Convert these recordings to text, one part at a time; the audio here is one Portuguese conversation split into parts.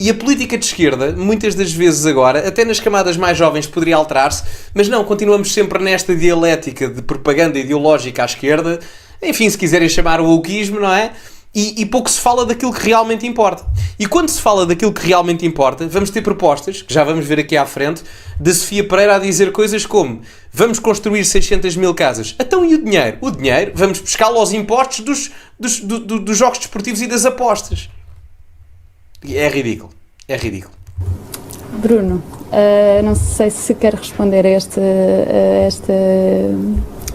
E a política de esquerda, muitas das vezes agora, até nas camadas mais jovens poderia alterar-se, mas não, continuamos sempre nesta dialética de propaganda ideológica à esquerda, enfim, se quiserem chamar o wokeismo, não é? E pouco se fala daquilo que realmente importa. E quando se fala daquilo que realmente importa, vamos ter propostas, que já vamos ver aqui à frente, da Sofia Pereira a dizer coisas como: vamos construir 600 mil casas. Então e o dinheiro? O dinheiro vamos pescá-lo aos impostos dos jogos desportivos e das apostas. É ridículo. É ridículo. Bruno, não sei se quer responder a esta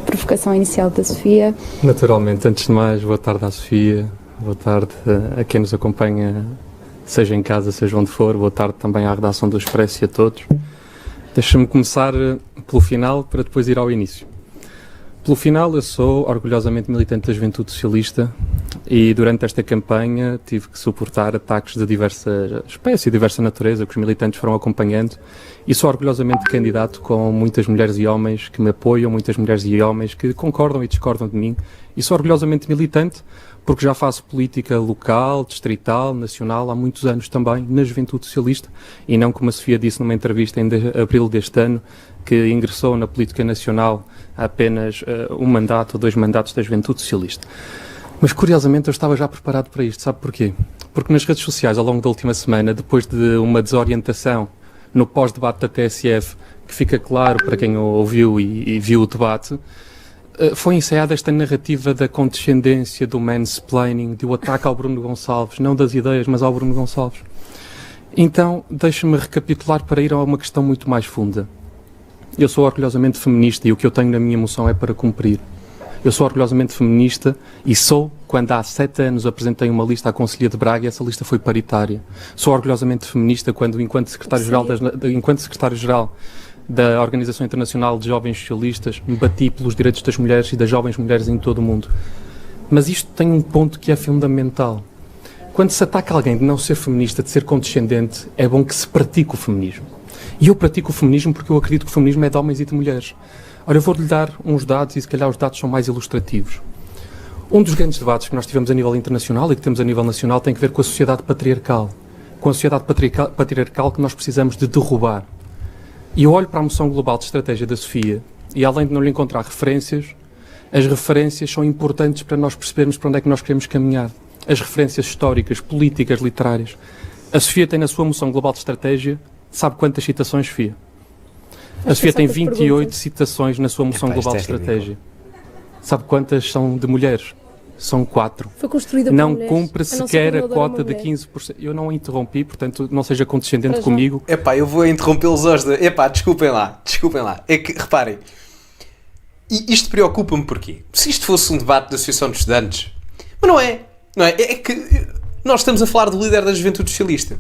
provocação inicial da Sofia. Naturalmente, antes de mais, boa tarde à Sofia, boa tarde a quem nos acompanha, seja em casa, seja onde for, boa tarde também à redação do Expresso e a todos. Deixa-me começar pelo final para depois ir ao início. Pelo final, eu sou orgulhosamente militante da Juventude Socialista e durante esta campanha tive que suportar ataques de diversa espécie, diversa natureza, que os militantes foram acompanhando, e sou orgulhosamente candidato com muitas mulheres e homens que me apoiam, muitas mulheres e homens que concordam e discordam de mim, e sou orgulhosamente militante porque já faço política local, distrital, nacional, há muitos anos também, na Juventude Socialista, e não, como a Sofia disse numa entrevista em abril deste ano, que ingressou na política nacional há apenas um mandato ou 2 mandatos da Juventude Socialista. Mas, curiosamente, eu estava já preparado para isto. Sabe porquê? Porque nas redes sociais, ao longo da última semana, depois de uma desorientação no pós-debate da TSF, que fica claro para quem ouviu e viu o debate, foi ensaiada esta narrativa da condescendência, do mansplaining, do ataque ao Bruno Gonçalves, não das ideias, mas ao Bruno Gonçalves. Então, deixe-me recapitular para ir a uma questão muito mais funda. Eu sou orgulhosamente feminista e o que eu tenho na minha moção é para cumprir. Eu sou orgulhosamente feminista e sou, quando há 7 anos apresentei uma lista à Conselhia de Braga e essa lista foi paritária. Sou orgulhosamente feminista quando, enquanto secretário-geral da Organização Internacional de Jovens Socialistas, me bati pelos direitos das mulheres e das jovens mulheres em todo o mundo. Mas isto tem um ponto que é fundamental. Quando se ataca alguém de não ser feminista, de ser condescendente, é bom que se pratique o feminismo. E eu pratico o feminismo porque eu acredito que o feminismo é de homens e de mulheres. Ora, eu vou-lhe dar uns dados e se calhar os dados são mais ilustrativos. Um dos grandes debates que nós tivemos a nível internacional e que temos a nível nacional tem que ver com a sociedade patriarcal. Com a sociedade patriarcal que nós precisamos de derrubar. E eu olho para a moção global de estratégia da Sofia e, além de não lhe encontrar referências, as referências são importantes para nós percebermos para onde é que nós queremos caminhar. As referências históricas, políticas, literárias. A Sofia tem na sua moção global de estratégia, sabe quantas citações, Sofia? A Sofia tem 28 citações na sua moção global de estratégia. Sabe quantas são de mulheres? São 4. Foi construída por não mulheres. cumpre sequer a cota de 15%. Eu não a interrompi, portanto, não seja condescendente comigo. Epá, eu vou interrompê-los hoje. Epá, desculpem lá. É que, reparem, isto preocupa-me porquê? Se isto fosse um debate da Associação de Estudantes, mas não é. É que nós estamos a falar do líder da Juventude Socialista.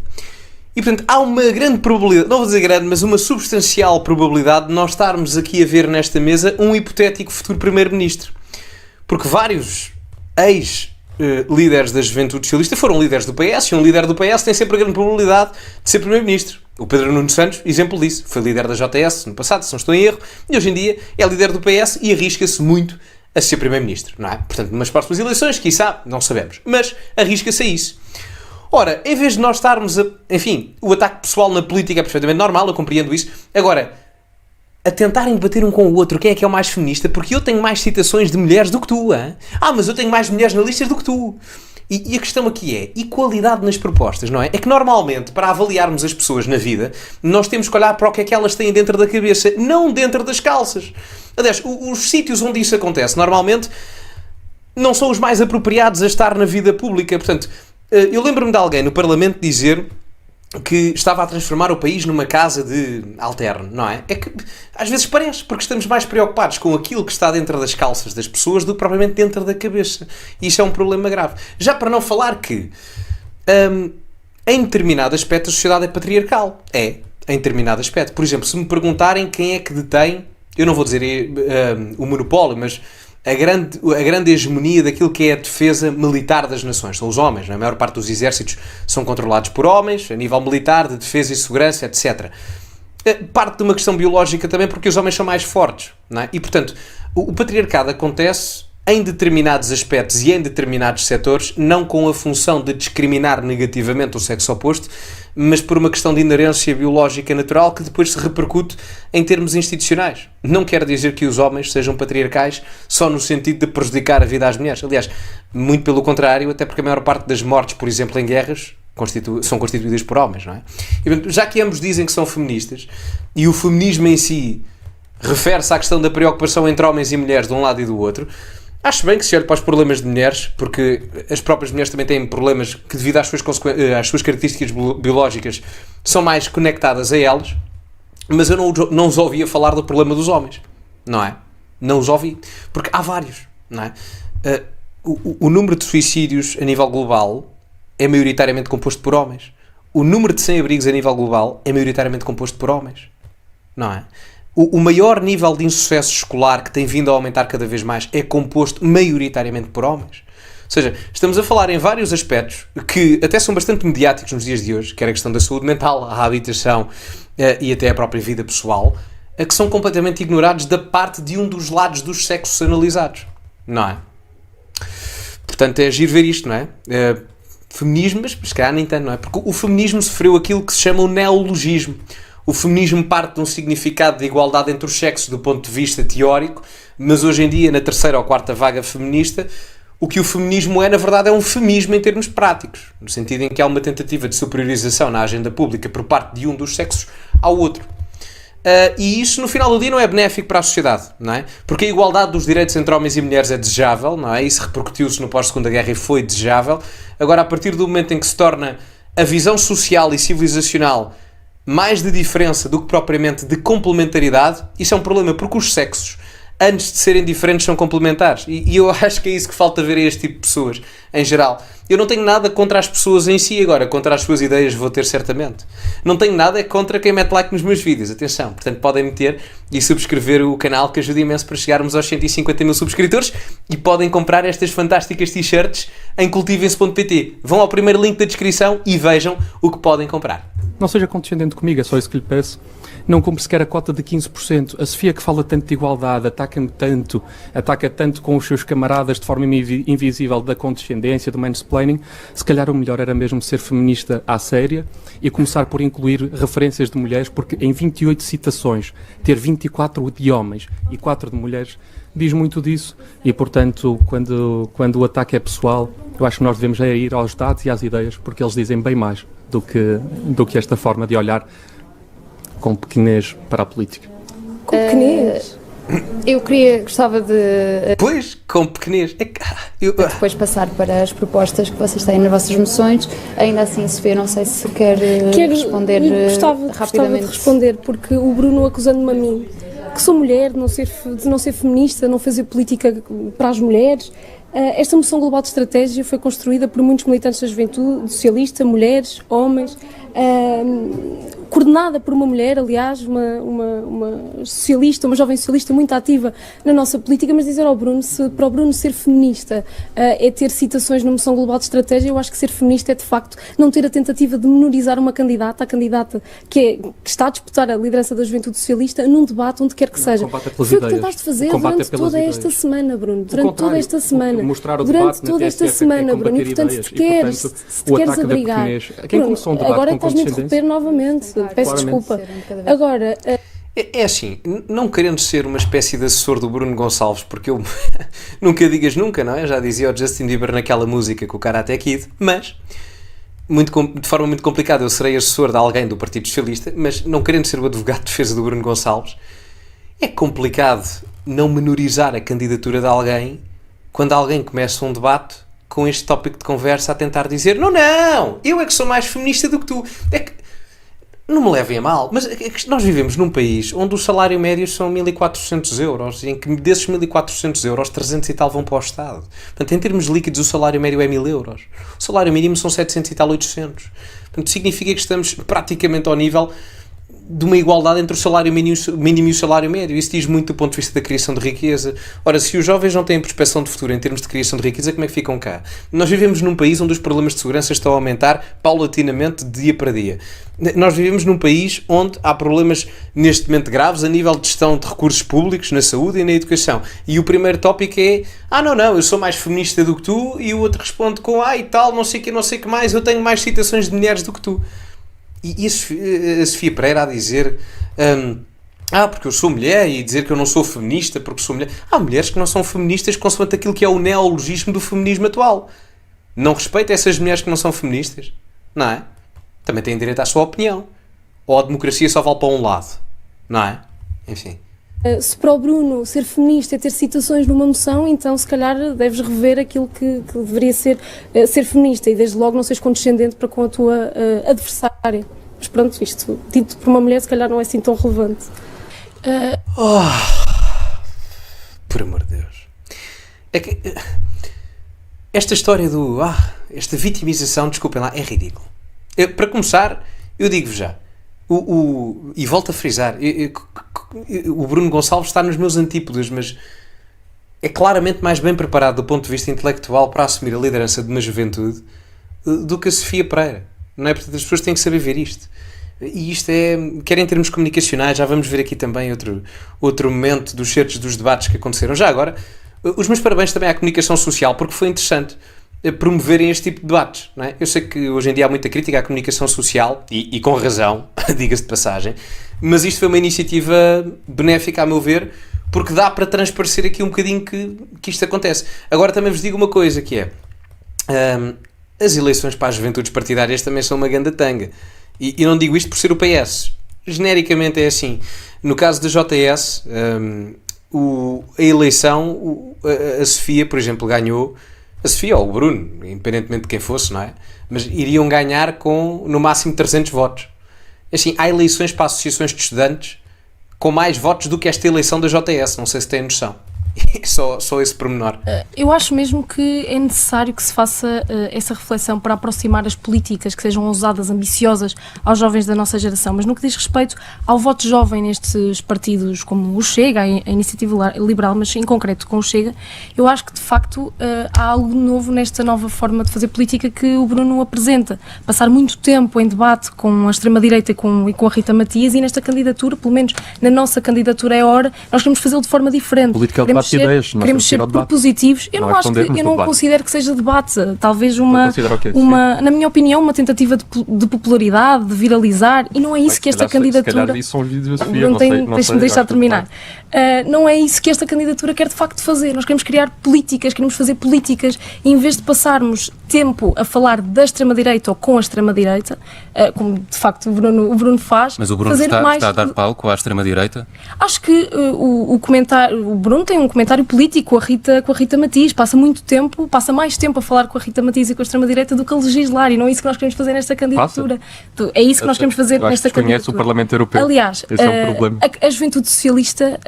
E, portanto, há uma grande probabilidade, não vou dizer grande, mas uma substancial probabilidade de nós estarmos aqui a ver nesta mesa um hipotético futuro Primeiro-Ministro. Porque vários ex-líderes da Juventude Socialista foram líderes do PS e um líder do PS tem sempre a grande probabilidade de ser Primeiro-Ministro. O Pedro Nuno Santos, exemplo disso, foi líder da JS no passado, se não estou em erro, e hoje em dia é líder do PS e arrisca-se muito a ser Primeiro-Ministro, não é? Portanto, numas próximas eleições, quiçá, não sabemos, mas arrisca-se a isso. Ora, em vez de nós estarmos a... Enfim, o ataque pessoal na política é perfeitamente normal, eu compreendo isso. Agora, a tentarem debater um com o outro quem é que é o mais feminista, porque eu tenho mais citações de mulheres do que tu, hein? Mas eu tenho mais mulheres na lista do que tu. E a questão aqui é equalidade nas propostas, não é? É que normalmente, para avaliarmos as pessoas na vida, nós temos que olhar para o que é que elas têm dentro da cabeça, não dentro das calças. Aliás, os sítios onde isso acontece, normalmente, não são os mais apropriados a estar na vida pública. Portanto, eu lembro-me de alguém no Parlamento dizer que estava a transformar o país numa casa de alterno, não é? É que às vezes parece, porque estamos mais preocupados com aquilo que está dentro das calças das pessoas do que propriamente dentro da cabeça. E isso é um problema grave. Já para não falar que em determinado aspecto a sociedade é patriarcal. É, em determinado aspecto. Por exemplo, se me perguntarem quem é que detém, eu não vou dizer o monopólio, mas a grande hegemonia daquilo que é a defesa militar das nações. São os homens, não é? A maior parte dos exércitos são controlados por homens, a nível militar, de defesa e segurança, etc. Parte de uma questão biológica também, porque os homens são mais fortes, não é? E, portanto, o patriarcado acontece em determinados aspectos e em determinados setores, não com a função de discriminar negativamente o sexo oposto, mas por uma questão de inerência biológica natural que depois se repercute em termos institucionais. Não quer dizer que os homens sejam patriarcais só no sentido de prejudicar a vida às mulheres. Aliás, muito pelo contrário, até porque a maior parte das mortes, por exemplo, em guerras, são constituídas por homens, não é? E, já que ambos dizem que são feministas, e o feminismo em si refere-se à questão da preocupação entre homens e mulheres de um lado e do outro, acho bem que se olhe para os problemas de mulheres, porque as próprias mulheres também têm problemas que, devido às suas características biológicas, são mais conectadas a elas, mas eu não os ouvia falar do problema dos homens, não é? Não os ouvi, porque há vários, não é? O número de suicídios a nível global é maioritariamente composto por homens. O número de sem-abrigos a nível global é maioritariamente composto por homens, não é? O maior nível de insucesso escolar que tem vindo a aumentar cada vez mais é composto maioritariamente por homens. Ou seja, estamos a falar em vários aspectos que até são bastante mediáticos nos dias de hoje, quer a questão da saúde mental, a habitação e até a própria vida pessoal, que são completamente ignorados da parte de um dos lados dos sexos analisados, não é? Portanto, é giro ver isto, não é? Feminismo, mas se calhar nem tanto, não é? Porque o feminismo sofreu aquilo que se chama o neologismo. O feminismo parte de um significado de igualdade entre os sexos do ponto de vista teórico, mas hoje em dia, na terceira ou quarta vaga feminista, o que o feminismo é, na verdade, é um feminismo em termos práticos, no sentido em que há uma tentativa de superiorização na agenda pública por parte de um dos sexos ao outro. E isso, no final do dia, não é benéfico para a sociedade, não é? Porque a igualdade dos direitos entre homens e mulheres é desejável, não é? Isso repercutiu-se no pós-segunda guerra e foi desejável. Agora, a partir do momento em que se torna a visão social e civilizacional mais de diferença do que propriamente de complementaridade, isso é um problema, porque os sexos, antes de serem diferentes, são complementares. E eu acho que é isso que falta ver a este tipo de pessoas, em geral. Eu não tenho nada contra as pessoas em si, agora, contra as suas ideias vou ter certamente. Não tenho nada contra quem mete like nos meus vídeos, atenção. Portanto, podem meter e subscrever o canal, que ajuda imenso para chegarmos aos 150 mil subscritores, e podem comprar estas fantásticas t-shirts em cultivem-se.pt. Vão ao primeiro link da descrição e vejam o que podem comprar. Não seja condescendente comigo, é só isso que lhe peço. Não cumpre sequer a cota de 15%. A Sofia, que fala tanto de igualdade, ataca tanto com os seus camaradas de forma invisível da condescendência, do mansplaining, se calhar o melhor era mesmo ser feminista à séria e começar por incluir referências de mulheres, porque em 28 citações, ter 24 de homens e 4 de mulheres, diz muito disso. E, portanto, quando o ataque é pessoal, eu acho que nós devemos ir aos dados e às ideias, porque eles dizem bem mais do que esta forma de olhar com pequenez para a política. Com pequenez? Eu gostava de Pois, com pequenez. depois passar para as propostas que vocês têm nas vossas moções. Ainda assim, Sofia, não sei se quer responder gostava rapidamente. de responder, porque o Bruno acusando-me a mim, que sou mulher, de não ser feminista, não fazer política para as mulheres. Esta moção global de estratégia foi construída por muitos militantes da juventude socialista, mulheres, homens, coordenada por uma mulher, aliás, uma socialista, uma jovem socialista muito ativa na nossa política, mas dizer ao Bruno, se para o Bruno ser feminista é ter citações na moção global de estratégia, eu acho que ser feminista é de facto não ter a tentativa de menorizar uma candidata, a candidata que está a disputar a liderança da juventude socialista num debate onde quer que seja. Foi o que tentaste fazer durante toda esta semana, Bruno, durante toda esta semana. Mostrar o durante debate toda esta semana, Bruno, e portanto, se te queres abrigar, Bruno, agora estás-me a interromper novamente, peço desculpa. Agora, É assim, não querendo ser uma espécie de assessor do Bruno Gonçalves, porque eu nunca digas nunca, não é? Já dizia o Justin Bieber naquela música com o Karate Kid, mas de forma muito complicada eu serei assessor de alguém do Partido Socialista, mas não querendo ser o advogado de defesa do Bruno Gonçalves, é complicado não menorizar a candidatura de alguém quando alguém começa um debate com este tópico de conversa a tentar dizer não, eu é que sou mais feminista do que tu. É que, não me levem a mal, mas é que nós vivemos num país onde o salário médio são 1.400 euros e em que desses 1.400 euros, 300 e tal vão para o Estado. Portanto, em termos líquidos, o salário médio é 1.000 euros. O salário mínimo são 700 e tal, 800. Portanto, significa que estamos praticamente ao nível de uma igualdade entre o salário mínimo e o salário médio. Isso diz muito do ponto de vista da criação de riqueza. Ora, se os jovens não têm prospeção de futuro em termos de criação de riqueza, como é que ficam cá? Nós vivemos num país onde os problemas de segurança estão a aumentar paulatinamente de dia para dia. Nós vivemos num país onde há problemas neste momento graves a nível de gestão de recursos públicos na saúde e na educação. E o primeiro tópico é: não, eu sou mais feminista do que tu, e o outro responde com: e tal, não sei o que mais, eu tenho mais citações de mulheres do que tu. E a Sofia Pereira a dizer porque eu sou mulher, e dizer que eu não sou feminista porque sou mulher. Há mulheres que não são feministas consoante aquilo que é o neologismo do feminismo atual. Não respeita essas mulheres que não são feministas, não é? Também têm direito à sua opinião. Ou a democracia só vale para um lado, não é? Enfim. Se para o Bruno ser feminista é ter citações numa moção, então se calhar deves rever aquilo que deveria ser feminista, e desde logo não seres condescendente para com a tua adversária. Mas pronto, isto dito por uma mulher se calhar não é assim tão relevante. Por amor de Deus. É que esta história esta vitimização, desculpem lá, é ridículo. Para começar, eu digo-vos já, e volto a frisar, o Bruno Gonçalves está nos meus antípodas, mas é claramente mais bem preparado do ponto de vista intelectual para assumir a liderança de uma juventude do que a Sofia Pereira, não é? Portanto, as pessoas têm que saber ver isto. E isto quer em termos comunicacionais, já vamos ver aqui também outro momento dos certos dos debates que aconteceram. Já agora, os meus parabéns também à comunicação social, porque foi interessante promoverem este tipo de debates, não é? Eu sei que hoje em dia há muita crítica à comunicação social, e com razão, diga-se de passagem, mas isto foi uma iniciativa benéfica, a meu ver, porque dá para transparecer aqui um bocadinho que isto acontece. Agora também vos digo uma coisa, que é as eleições para as juventudes partidárias também são uma ganda tanga, e não digo isto por ser o PS, genericamente é assim. No caso da JS, a eleição, a Sofia, por exemplo, ganhou. A Sofia ou o Bruno, independentemente de quem fosse, não é? Mas iriam ganhar com, no máximo, 300 votos. Assim, há eleições para associações de estudantes com mais votos do que esta eleição da JS, não sei se têm noção. Só esse pormenor. Eu acho mesmo que é necessário que se faça essa reflexão para aproximar as políticas que sejam ousadas, ambiciosas aos jovens da nossa geração, mas no que diz respeito ao voto jovem nestes partidos como o Chega, a Iniciativa Liberal, mas em concreto com o Chega, eu acho que de facto há algo novo nesta nova forma de fazer política que o Bruno apresenta. Passar muito tempo em debate com a extrema-direita e com a Rita Matias, e nesta candidatura, pelo menos na nossa candidatura é hora, nós queremos fazê-lo de forma diferente. Queremos ser propositivos. Eu não considero que seja debate. Talvez na minha opinião, uma tentativa de popularidade, de viralizar, e não é isso que esta candidatura... Se calhar isso são os vídeos da Sofia, deixa-me deixar terminar. Não é isso que esta candidatura quer de facto fazer. Nós queremos criar políticas, queremos fazer políticas, e em vez de passarmos tempo a falar da extrema-direita ou com a extrema-direita, como de facto o Bruno faz... Mas o Bruno está a dar palco à extrema-direita? Acho que o Bruno tem um comentário político com a Rita Matias, passa mais tempo a falar com a Rita Matias e com a extrema-direita do que a legislar, e não é isso que nós queremos fazer nesta candidatura. É isso que nós queremos fazer nesta candidatura. O Parlamento Europeu. Aliás, esse é o problema. A juventude socialista,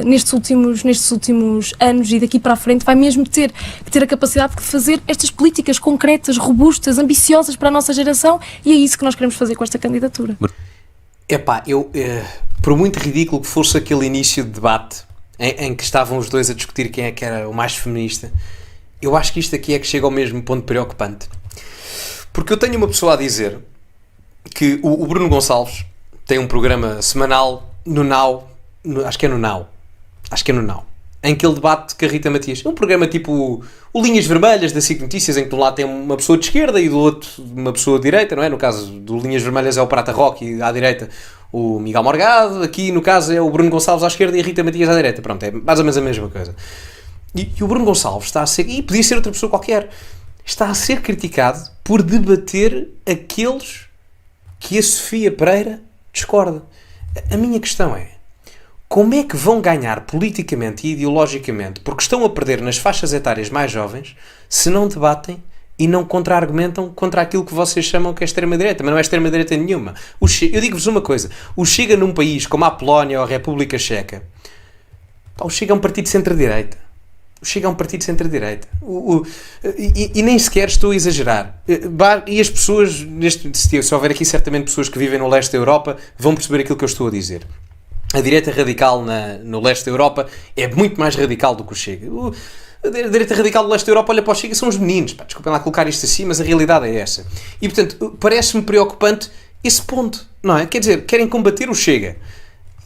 nestes últimos anos e daqui para a frente, vai mesmo ter que ter a capacidade de fazer estas políticas concretas, robustas, ambiciosas para a nossa geração, e é isso que nós queremos fazer com esta candidatura. Por muito ridículo que fosse aquele início de debate em que estavam os dois a discutir quem é que era o mais feminista, eu acho que isto aqui é que chega ao mesmo ponto preocupante. Porque eu tenho uma pessoa a dizer que o Bruno Gonçalves tem um programa semanal no Now, acho que é no Now, em que ele debate com a Rita Matias. É um programa tipo o Linhas Vermelhas da SIC Notícias, em que de um lado tem uma pessoa de esquerda e do outro uma pessoa de direita, não é? No caso do Linhas Vermelhas é o Prata Roque, e à direita o Miguel Morgado, aqui no caso é o Bruno Gonçalves à esquerda e a Rita Matias à direita. Pronto, é mais ou menos a mesma coisa. E o Bruno Gonçalves está a ser, e podia ser outra pessoa qualquer, está a ser criticado por debater aqueles que a Sofia Pereira discorda. A minha questão é: como é que vão ganhar politicamente e ideologicamente, porque estão a perder nas faixas etárias mais jovens, se não debatem e não contra-argumentam contra aquilo que vocês chamam que é extrema-direita? Mas não é extrema-direita nenhuma. Eu digo-vos uma coisa: o Chega num país como a Polónia ou a República Checa, o Chega é um partido de centro-direita. O Chega é um partido de centro-direita. E nem sequer estou a exagerar. E as pessoas, se houver aqui certamente pessoas que vivem no leste da Europa, vão perceber aquilo que eu estou a dizer. A direita radical no leste da Europa é muito mais radical do que o Chega. A direita radical do leste da Europa olha para o Chega, são os meninos. Desculpem lá colocar isto assim, mas a realidade é essa. E, portanto, parece-me preocupante esse ponto, não é? Quer dizer, querem combater o Chega.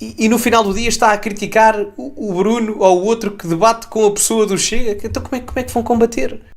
E no final do dia está a criticar o Bruno ou o outro que debate com a pessoa do Chega. Então como é que vão combater?